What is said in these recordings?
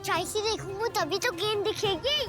ऊंचाई से देखूंगा तभी तो गेंद दिखेगी।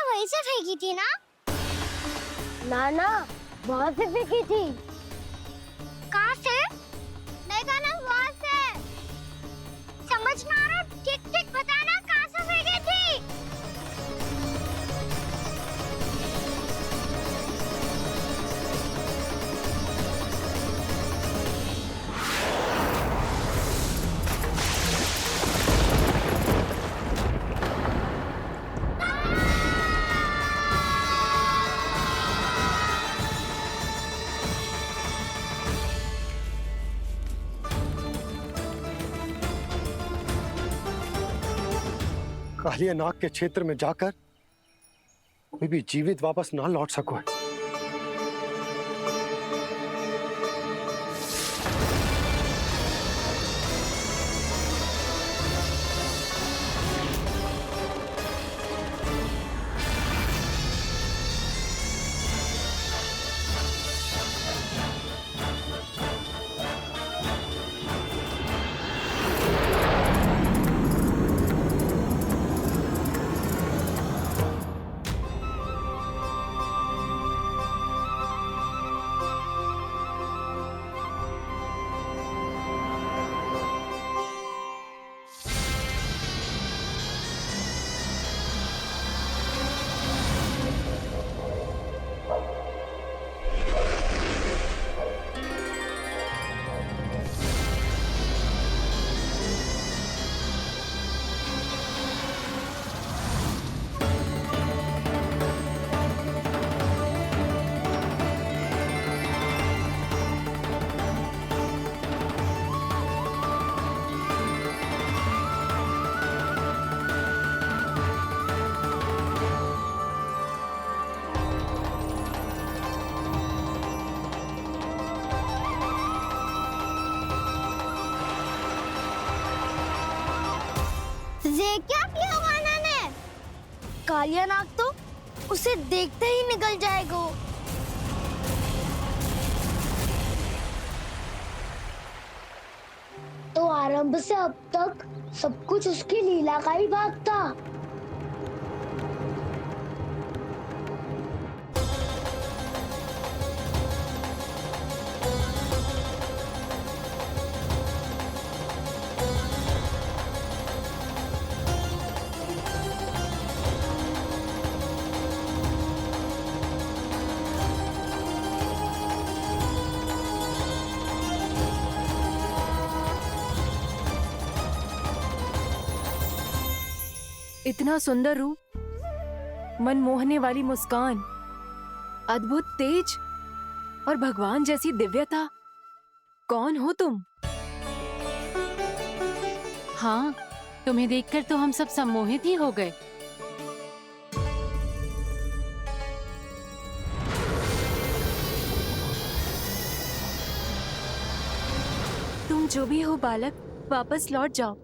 वहीं से फेंकी थी ना? ना, वहाँ से फेंकी थी। कहाँ से? देखा ना, वहाँ से। समझ में आ रहा? ठीक बताना कहाँ से फेंकी थी? कालिया नाग के क्षेत्र में जाकर कोई भी जीवित वापस ना लौट सको। ये क्या किया वाना ने? कालिया नाग तो उसे देखते ही निकल जाएगा। तो आरंभ से अब तक सब कुछ उसकी लीला का ही भाग था। इतना सुंदर रूप, मन मोहने वाली मुस्कान, अद्भुत तेज और भगवान जैसी दिव्यता। कौन हो तुम? हाँ, तुम्हें देखकर तो हम सब सम्मोहित ही हो गए। तुम जो भी हो बालक, वापस लौट जाओ।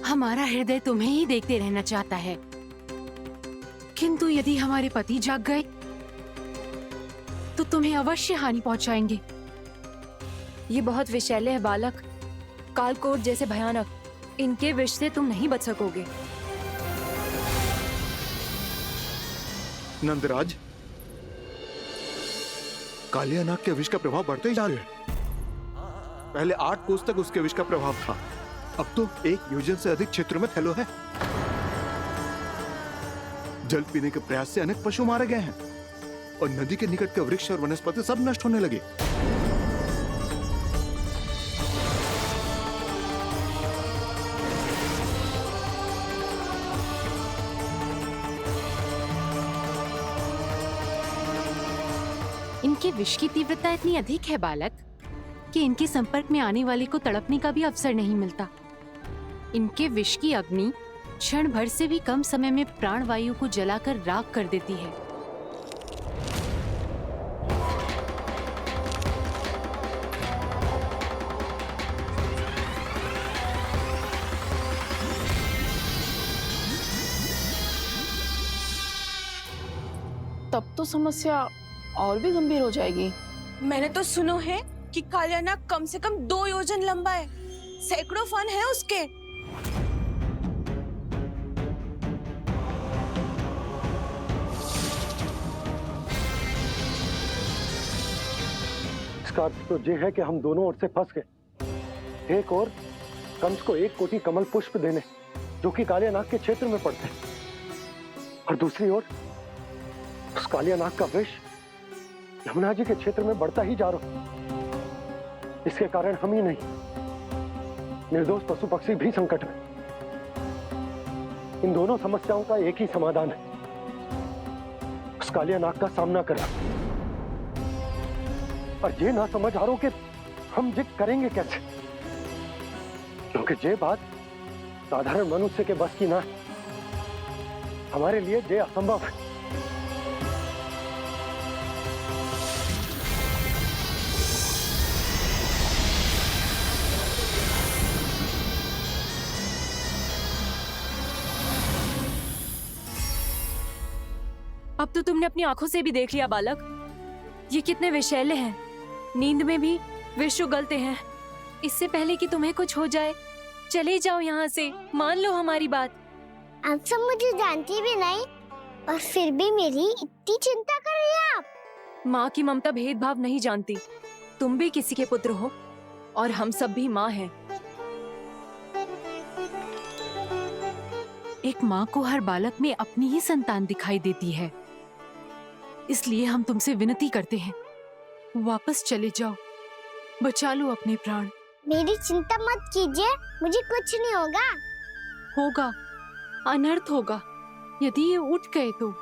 हमारा हृदय तुम्हें ही देखते रहना चाहता है, किंतु यदि हमारे पति जाग गए तो तुम्हें अवश्य हानि पहुंचाएंगे। ये बहुत विषैले है बालक, कालकोट जैसे भयानक। इनके विष से तुम नहीं बच सकोगे। नंदराज, कालिया नाग के विष का प्रभाव बढ़ते ही जा रहा है। पहले 8 कोस तक उसके विष का प्रभाव था, अब तो 1 योजन से अधिक क्षेत्र में फैलो है। जल पीने के प्रयास से अनेक पशु मारे गए हैं और नदी के निकट के वृक्ष और वनस्पति सब नष्ट होने लगे। इनके विष की तीव्रता इतनी अधिक है बालक कि इनके संपर्क में आने वाले को तड़पने का भी अवसर नहीं मिलता। इनके विष की अग्नि क्षण भर से भी कम समय में प्राणवायु को जलाकर राख कर देती है। तब तो समस्या और भी गंभीर हो जाएगी। मैंने तो सुनो है कि कालियानाग कम से कम 2 योजन लंबा है, सैकड़ों फन है उसके। इसका अर्थ तो ये है कि हम दोनों ओर से फंस गए। एक और कंस को 1 कोटि कमल पुष्प देने जो कि कालियानाग के क्षेत्र में पड़ते हैं, और दूसरी ओर उस कालियानाग का विष यमुना जी के क्षेत्र में बढ़ता ही जा रहा। इसके कारण हम ही नहीं, निर्दोष पशु पक्षी भी संकट में। इन दोनों समस्याओं का एक ही समाधान है, उस कालियानाग का सामना करना। और ये ना समझ आ रहा कि हम ये करेंगे कैसे, क्योंकि ये बात साधारण मनुष्य के बस की ना है। हमारे लिए ये असंभव है। अब तो तुमने अपनी आंखों से भी देख लिया बालक, ये कितने विषैले हैं। नींद में भी विष उगलते हैं। इससे पहले कि तुम्हें कुछ हो जाए, चले जाओ यहाँ से, मान लो हमारी बात। आप सब मुझे जानती भी नहीं और फिर भी मेरी इतनी चिंता कर रही हैं आप। माँ की ममता भेदभाव नहीं जानती। तुम भी किसी के पुत्र हो और हम सब भी माँ हैं। एक माँ को हर बालक में अपनी ही संतान दिखाई देती है, इसलिए हम तुमसे विनती करते हैं, वापस चले जाओ, बचा लो अपने प्राण। मेरी चिंता मत कीजिए, मुझे कुछ नहीं होगा। होगा, अनर्थ होगा यदि ये उठ गए तो।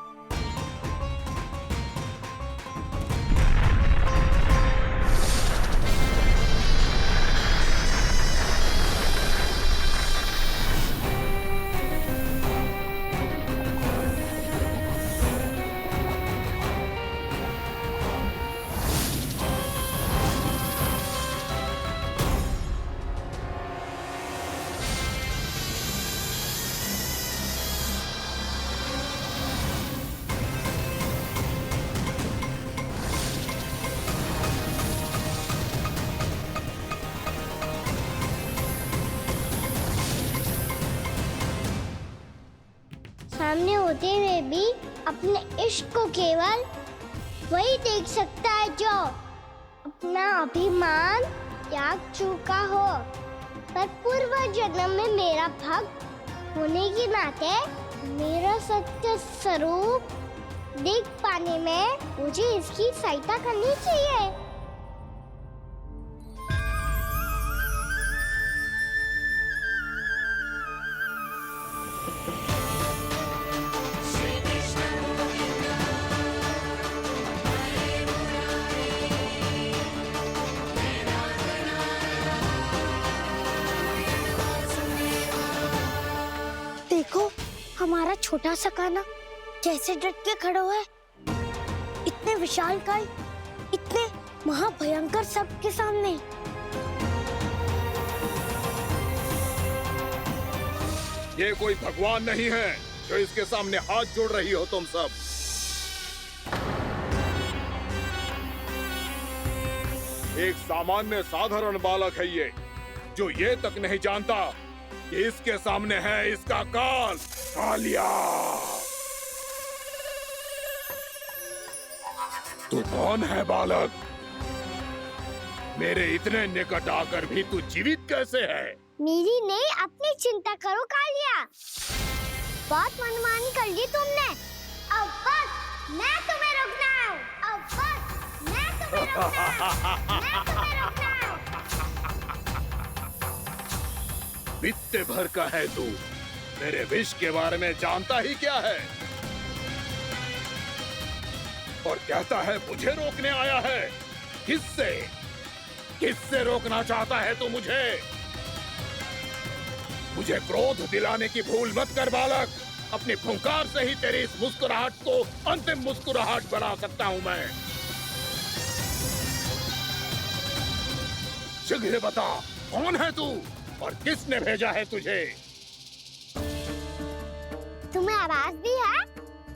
सामने होते हुए भी अपने इश्क को केवल वही देख सकता है जो अपना अभिमान त्याग चुका हो। पर पूर्व जन्म में मेरा भक्त होने के नाते मेरा सत्य स्वरूप देख पाने में मुझे इसकी सहायता करनी चाहिए। देखो हमारा छोटा सा कान्हा कैसे डट के खड़ा है। इतने विशालकाय, इतने महाभयंकर सबके सामने। ये कोई भगवान नहीं है जो इसके सामने हाथ जोड़ रही हो तुम सब। एक सामान्य साधारण बालक है ये, जो ये तक नहीं जानता कि इसके सामने है इसका काल, कालिया। तू कौन है बालक? मेरे इतने निकट आकर भी तू जीवित कैसे है? मेरी नहीं, अपनी चिंता करो कालिया। बहुत मनमानी कर ली तुमने। अब बस मैं तुम्हें रोकना हूँ। अब बस मैं तुम्हें रोकना हूँ। मैं तुम्हें रोकना हूँ। बित्ते भर का है तू, मेरे विष के बारे में जानता ही क्या है? और कहता है मुझे रोकने आया है। किससे? किससे रोकना चाहता है तू मुझे? मुझे क्रोध दिलाने की भूल मत कर बालक। अपनी फुंकार से ही तेरी इस मुस्कुराहट को अंतिम मुस्कुराहट बना सकता हूं मैं। शीघ्र बता, कौन है तू और किसने भेजा है तुझे? तुम्हें आवाज भी है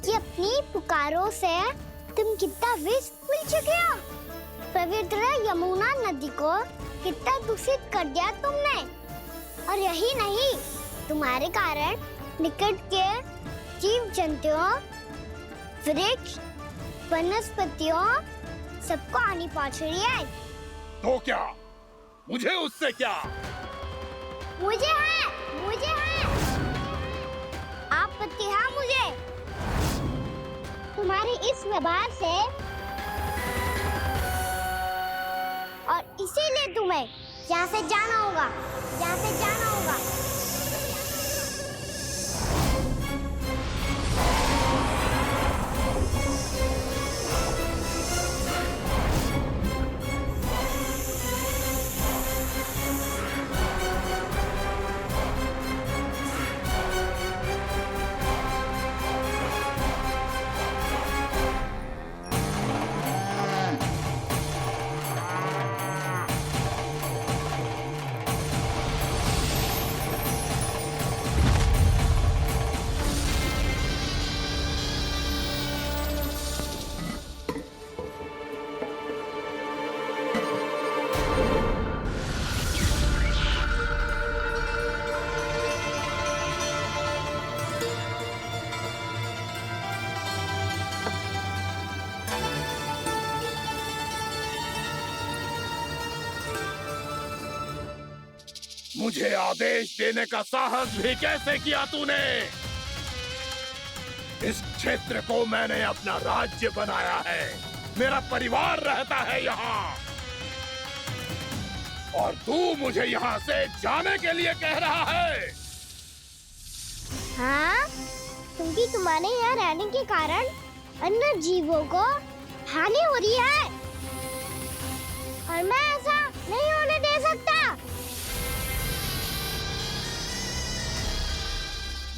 कि अपनी पुकारों से तुम कितना विष भूल चुके हो। पवित्र यमुना नदी को कितना दूषित कर दिया तुमने। और यही नहीं, तुम्हारे कारण निकट के जीव जंतुओं, वृक्ष, वनस्पतियों सबको हानि पहुंच रही है। तो क्या? मुझे उससे क्या? मुझे है आपत्ति है मुझे तुम्हारे इस व्यवहार से, और इसीलिए तुम्हें यहाँ से जाना होगा। मुझे आदेश देने का साहस भी कैसे किया तूने? इस क्षेत्र को मैंने अपना राज्य बनाया है। मेरा परिवार रहता है यहाँ, और तू मुझे यहाँ से जाने के लिए कह रहा है? हाँ, क्योंकि तुम्हारे यहाँ रहने के कारण अन्य जीवों को हानि हो रही है, और मैं ऐसा नहीं होने दे सकता।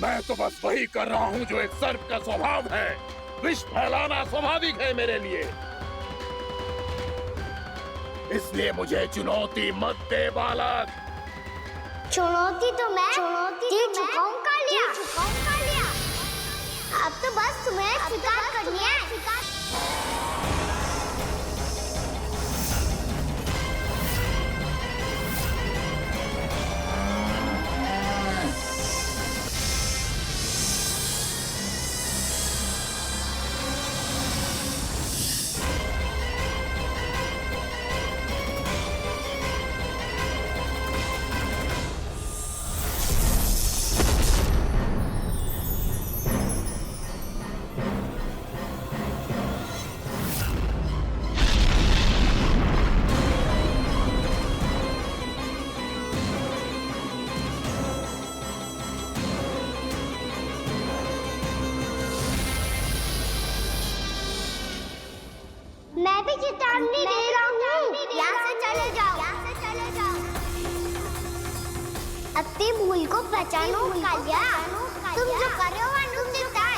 मैं तो बस वही कर रहा हूँ जो एक सर्प का स्वभाव है। विष फैलाना स्वाभाविक है मेरे लिए। इसलिए मुझे चुनौती मत दे बालक। चुनौती तो मैं दे चुका हूँ कालिया। अब तो बस तुम्हें स्वीकार करनी है। मैं भी चेतावनी दे रहा हूँ, यहाँ से चले जाओ। अपनी भूल को पहचानो कालिया। तुम जो कर रहे हो अनुचित है।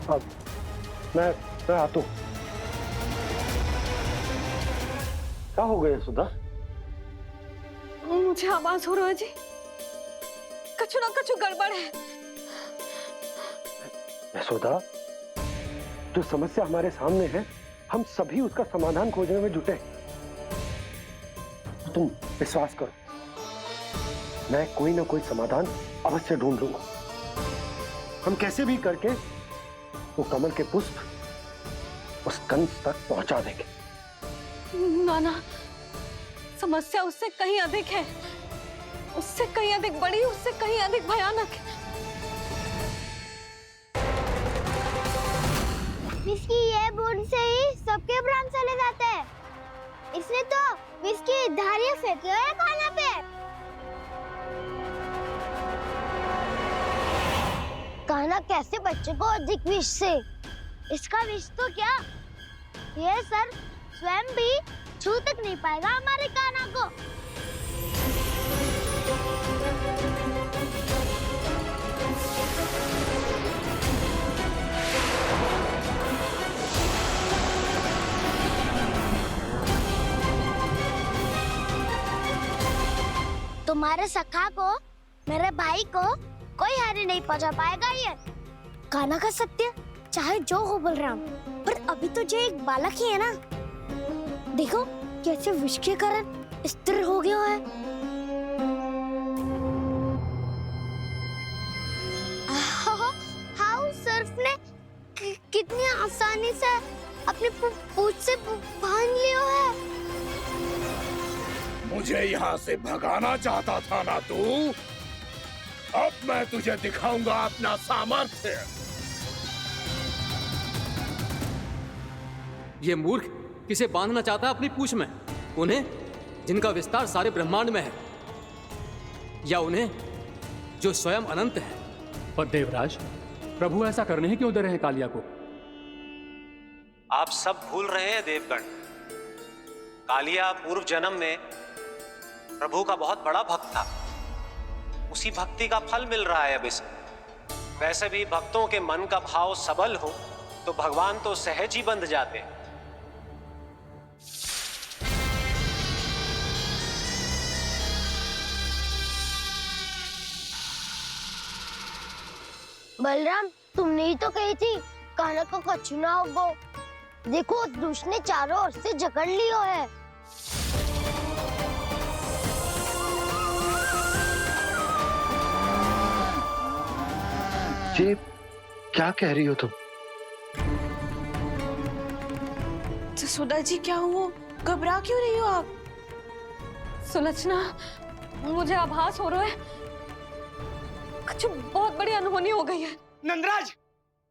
अब मैं आता हूँ। क्या हो गया सुधा? मुझे आवाज हो रहा है जी। कछु ना कछु गड़बड़ है। यशोदा, जो समस्या हमारे सामने है, हम सभी उसका समाधान खोजने में जुटे हैं। तुम विश्वास करो, मैं कोई ना कोई समाधान अवश्य ढूंढ लूंगा। हम कैसे भी करके वो कमल के पुष्प उस कंस तक पहुंचा देंगे। नाना, समस्या उससे कहीं अधिक है, उससे कहीं अधिक बड़ी, उससे कहीं अधिक भयानक है। विस्की ये बूंद से ही सबके प्राण चले जाते हैं। इसने तो विस्की धारियां फेंकी है खाना पे। कान्हा कैसे बच्चे को अधिक विष से? इसका विष तो क्या, ये सर स्वयं भी छू तक नहीं पाएगा हमारे कान्हा को। तुम्हारे सखा को, मेरे भाई को कोई हानि नहीं पहुंचा पाएगा। ये कान्हा का सत्य चाहे जो हो बलराम, पर अभी तो जो एक बालक ही है ना। देखो कैसे विष के कारण स्थिर हो गया है। हाउ सर्फ ने कितनी आसानी से अपनी पूंछ से बांध लिया है। मुझे यहाँ से भगाना चाहता था ना तू? अब मैं तुझे दिखाऊंगा अपना सामर्थ्य। ये मूर्ख किसे बांधना चाहता है अपनी पूंछ में? उन्हें जिनका विस्तार सारे ब्रह्मांड में है, या उन्हें जो स्वयं अनंत है? पर देवराज, प्रभु ऐसा करने ही क्यों दे रहे हैं कालिया को? आप सब भूल रहे हैं देवगण। कालिया पूर्व जन्म में प्रभु का बहुत बड़ा भक्त था। उसी भक्ति का फल मिल रहा है अब इसे। वैसे भी भक्तों के मन का भाव सबल हो तो भगवान तो सहज ही बंध जाते हैं। बलराम, तुमने ही तो कही थी कान्हा को कछु ना होगो। देखो उस दुष्ट ने चारों ओर से जकड़ लियो है। ये क्या कह रही हो तुम? जसोदा जी, क्या हुआ? घबरा क्यों रही हो आप? सुलक्षणा, मुझे आभास हो रहा है कुछ बहुत बड़ी अनहोनी हो गई है। नंदराज,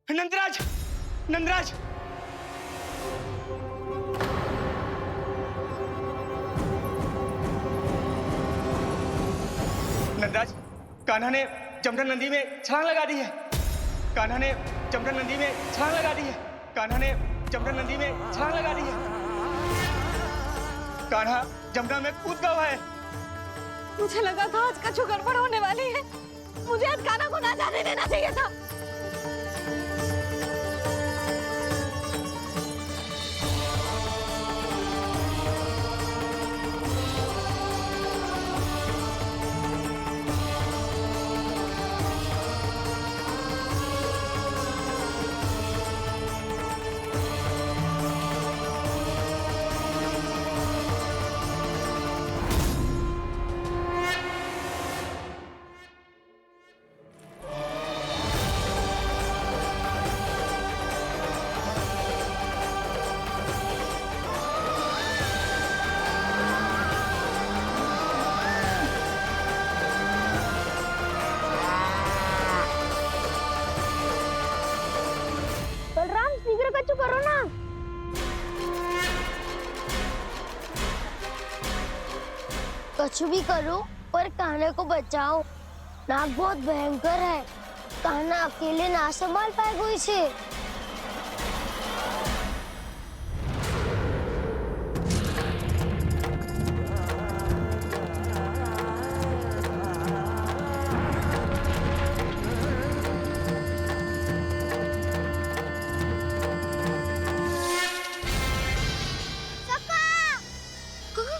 नंदराज, नंदराज! नंदराज, कान्हा ने जमदग्नि नदी में छलांग लगा दी है। कान्हा ने जमदग्नि नदी में छलांग लगा दी है। कान्हा ने जमदग्नि नदी में छलांग लगा दी है। कान्हा जमुना में कूद गया है। मुझे लगा था आज कछु गड़बड़ होने वाली है। मुझे आज कान्हा को ना जाने देना चाहिए था। करो ना। कुछ भी करो पर कान्हा को बचाओ। नाग बहुत भयंकर है। कान्हा अकेले ना संभाल पाएगा इसे।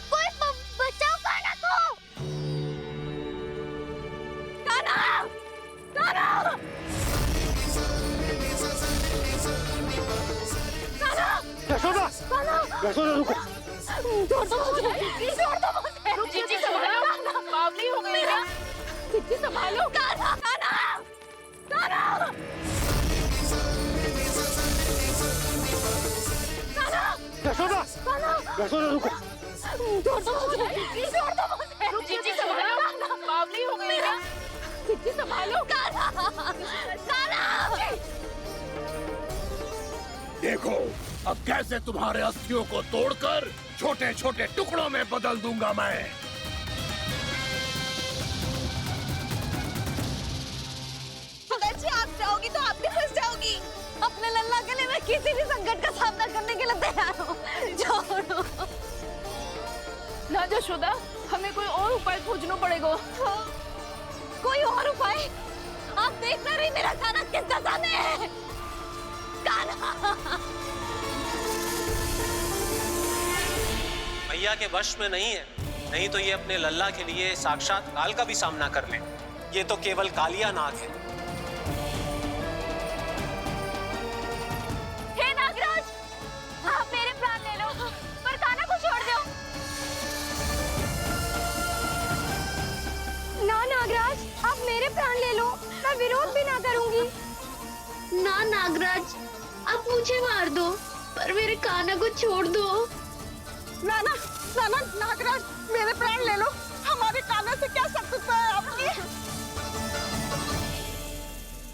कोई बचाओ कान्हा को। कान्हा! यशोदा रुको। छोड़ दो मुझे, प्लीज छोड़ दो मुझे। रुक जीजी, संभालो, बावली हो गई क्या? जीजी संभालो। कान्हा, कान्हा, कान्हा, यशोदा, यशोदा रुको। छोड़ दो मुझे, प्लीज छोड़ दो मुझे। रुक जीजी, संभालो, बावली हो गई क्या? जीजी संभालो। कान्हा, कान्हा। देखो अब कैसे तुम्हारे अस्थियों को तोड़कर छोटे छोटे टुकड़ों में बदल दूंगा मैं। सुदर्शी, आप जाओगी तो आप भी फंस जाओगी। अपने लल्ला के लिए मैं किसी भी संकट का सामना करने के लिए तैयार हूँ। छोड़ो। ना यशोदा, हमें कोई और उपाय खोजना पड़ेगा। कोई और उपाय? आप देख ना रही मेरा कान्हा किस दशा में है। कान्हा, मैया के वश में नहीं है, नहीं तो ये अपने लल्ला के लिए साक्षात काल का भी सामना कर ले। ये तो केवल कालिया नाग है। हे नागराज, आप मेरे प्राण ले लो, पर कान्हा को छोड़ दो। ना नागराज, आप मेरे प्राण ले लो, मैं विरोध भी ना करूंगी। ना नागराज, आप मुझे मार दो, पर मेरे कान्हा को छोड़ दो। ना ना ना ना, नागराज मेरे प्राण ले लो। हमारे कान्हा से क्या शत्रुता है आपकी?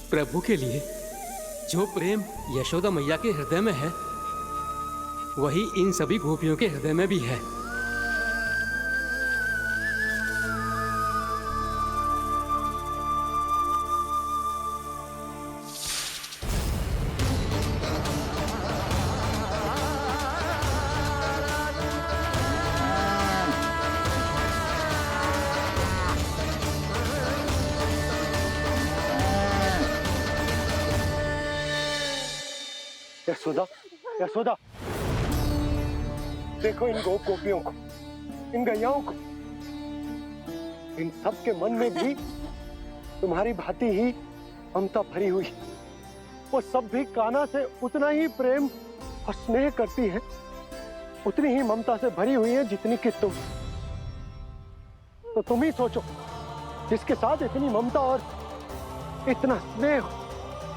प्रभु के लिए जो प्रेम यशोदा मैया के हृदय में है, वही इन सभी गोपियों के हृदय में भी है। यशोदा, यशोदा, देखो इन गोपियों को, इन गैयाओं को। इन सब के मन में भी तुम्हारी भांति ही ममता भरी हुई। वो सब भी कान्हा से उतना ही प्रेम और स्नेह करती हैं, उतनी ही ममता से भरी हुई हैं जितनी कि तुम। तो तुम ही सोचो, जिसके साथ इतनी ममता और इतना स्नेह,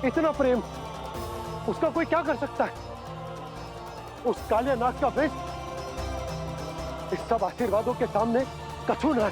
इतना प्रेम, उसका कोई क्या कर सकता है? उस कालिया नाग का वेश इस सब आशीर्वादों के सामने कछु न है।